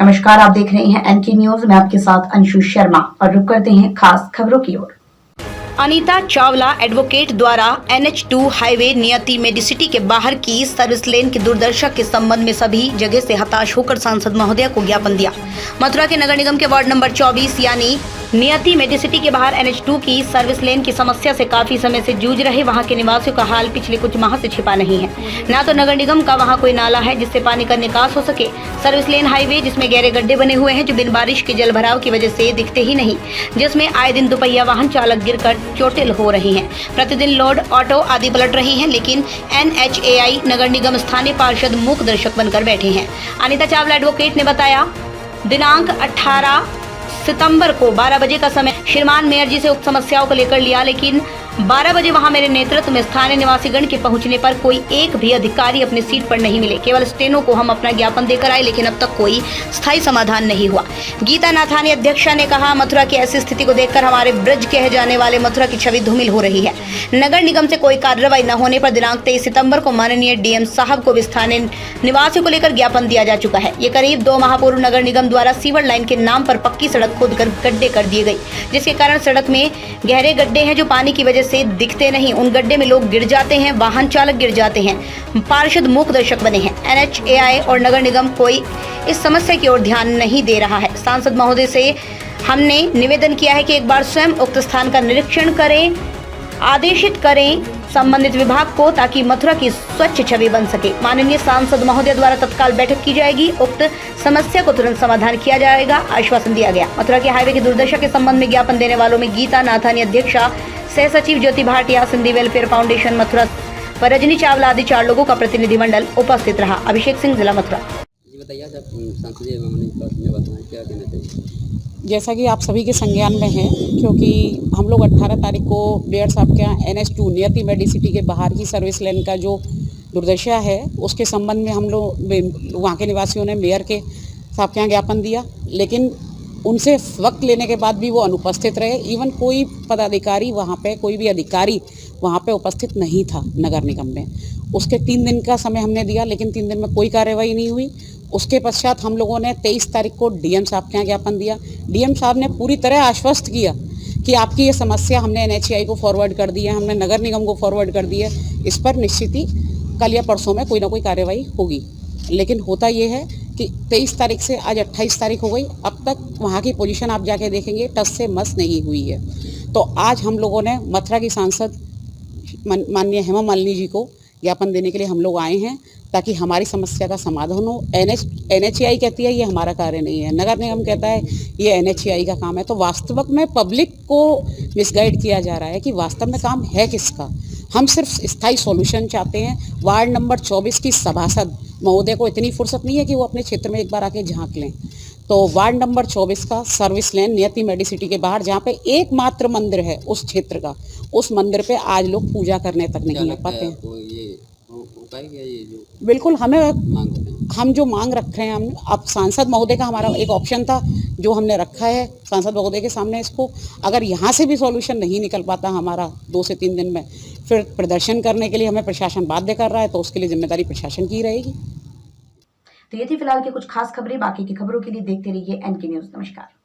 नमस्कार, आप देख रहे हैं एनके न्यूज। मैं आपके साथ अंशु शर्मा और रुक करते हैं खास खबरों की ओर। अनीता चावला एडवोकेट द्वारा NH2 हाईवे नियति मेडिसिटी के बाहर की सर्विस लेन की दुर्दशा के संबंध में सभी जगह से हताश होकर सांसद महोदय को ज्ञापन दिया। मथुरा के नगर निगम के वार्ड नंबर 24 यानी नियति मेडिसिटी के बाहर NH2 की सर्विस लेन की समस्या से काफी समय से जूझ रहे वहां के निवासियों का हाल पिछले कुछ माह से छिपा नहीं है। न तो नगर निगम का वहां कोई नाला है जिससे पानी का निकास हो सके। सर्विस लेन हाईवे जिसमें गहरे गड्ढे बने हुए हैं जो बिन बारिश के जल भराव की वजह से दिखते ही नहीं, जिसमें आए दिन दुपहिया वाहन चालक गिरकर चोटिल हो रही हैं। प्रतिदिन लोड ऑटो आदि पलट रही हैं, लेकिन NHAI नगर निगम स्थानीय पार्षद मूक दर्शक बनकर बैठे हैं। अनीता चावला एडवोकेट ने बताया, दिनांक 18 सितंबर को 12 बजे का समय श्रीमान मेयर जी से उक्त समस्याओं को लेकर लिया, लेकिन 12 बजे वहां मेरे नेतृत्व में स्थानीय निवासीगण के पहुंचने पर कोई एक भी अधिकारी अपनी सीट पर नहीं मिले। केवल स्टेनो को हम अपना ज्ञापन देकर आए, लेकिन अब तक कोई स्थायी समाधान नहीं हुआ। गीता नाथानी अध्यक्षा ने कहा, मथुरा की ऐसी स्थिति को देखकर हमारे ब्रज कह जाने वाले मथुरा की छवि धूमिल हो रही है। नगर निगम से कोई कार्रवाई न होने पर दिनांक 23 सितंबर को माननीय DM साहब को भी स्थानीय निवासियों को लेकर ज्ञापन दिया जा चुका है। ये करीब 2 माह पूर्व नगर निगम द्वारा सीवर लाइन के नाम पर पक्की सड़क खोदकर गड्ढे कर दिए गई, जिसके कारण सड़क में गहरे गड्ढे हैं जो पानी की वजह से दिखते नहीं। उन गड्ढे में लोग गिर जाते हैं, वाहन चालक गिर जाते हैं। पार्षद मूक दर्शक बने हैं। NHAI और नगर निगम कोई इस समस्या की ओर ध्यान नहीं दे रहा है। सांसद महोदय से हमने निवेदन किया है कि एक बार स्वयं उक्त स्थान का निरीक्षण करें, आदेशित करें संबंधित विभाग को, ताकि मथुरा की स्वच्छ छवि बन सके। माननीय सांसद महोदय द्वारा तत्काल बैठक की जाएगी, उक्त समस्या को तुरंत समाधान किया जाएगा, आश्वासन दिया गया। मथुरा के हाईवे की दुर्दशा के संबंध में ज्ञापन देने वालों में गीता नाथानी अध्यक्षा, सह सचिव ज्योति भाटिया, सिंधी वेलफेयर फाउंडेशन मथुरा व रजनी चावला आदि 4 लोगों का प्रतिनिधिमंडल उपस्थित रहा। अभिषेक सिंह, जिला मथुरा। जैसा कि आप सभी के संज्ञान में है, क्योंकि हम लोग 18 तारीख को मेयर साहब के यहाँ NH2 नियति मेडिसिटी के बाहर की सर्विस लेन का जो दुर्दशा है उसके संबंध में हम लोग वहाँ के निवासियों ने मेयर के साहब के यहाँ ज्ञापन दिया, लेकिन उनसे वक्त लेने के बाद भी वो अनुपस्थित रहे। इवन कोई पदाधिकारी वहाँ पे, कोई भी अधिकारी वहाँ पे उपस्थित नहीं था नगर निगम में। उसके 3 दिन का समय हमने दिया, लेकिन 3 दिन में कोई कार्रवाई नहीं हुई। उसके पश्चात हम लोगों ने 23 तारीख को DM साहब के यहाँ ज्ञापन दिया। DM साहब ने पूरी तरह आश्वस्त किया कि आपकी ये समस्या हमने NHAI को फॉरवर्ड कर दी है, हमने नगर निगम को फॉरवर्ड कर दी है, इस पर निश्चित ही कल या परसों में कोई ना कोई कार्रवाई होगी। लेकिन होता ये है कि 23 तारीख से आज 28 तारीख हो गई, अब तक वहाँ की पोजीशन आप जाके देखेंगे टस से मस नहीं हुई है। तो आज हम लोगों ने मथुरा की सांसद माननीय हेमा मालिनी जी को ज्ञापन देने के लिए हम लोग आए हैं, ताकि हमारी समस्या का समाधान हो। NHAI कहती है ये हमारा कार्य नहीं है, नगर निगम कहता है ये NHAI का काम है। तो वास्तविक में पब्लिक को मिसगाइड किया जा रहा है कि वास्तव में काम है किसका। हम सिर्फ स्थायी सॉल्यूशन चाहते हैं। वार्ड नंबर 24 की सभासद महोदय को इतनी फुर्सत नहीं है कि वो अपने क्षेत्र में एक बार आके झांक लें। तो वार्ड नंबर 24 का सर्विस लेन नियति मेडिसिटी के बाहर, जहाँ पे एकमात्र मंदिर है उस क्षेत्र का, उस मंदिर पे आज लोग पूजा करने तक नहीं आ पाते हैं। बिल्कुल, हम जो मांग रख रहे हैं, हम अब सांसद महोदय का हमारा एक ऑप्शन था जो हमने रखा है सांसद महोदय के सामने। इसको अगर यहाँ से भी सॉल्यूशन नहीं निकल पाता हमारा 2 से 3 दिन में, फिर प्रदर्शन करने के लिए हमें प्रशासन बाध्य कर रहा है, तो उसके लिए जिम्मेदारी प्रशासन की रहेगी। तो ये थी फिलहाल की कुछ खास खबरें। बाकी की खबरों के लिए देखते रहिए NK न्यूज। नमस्कार।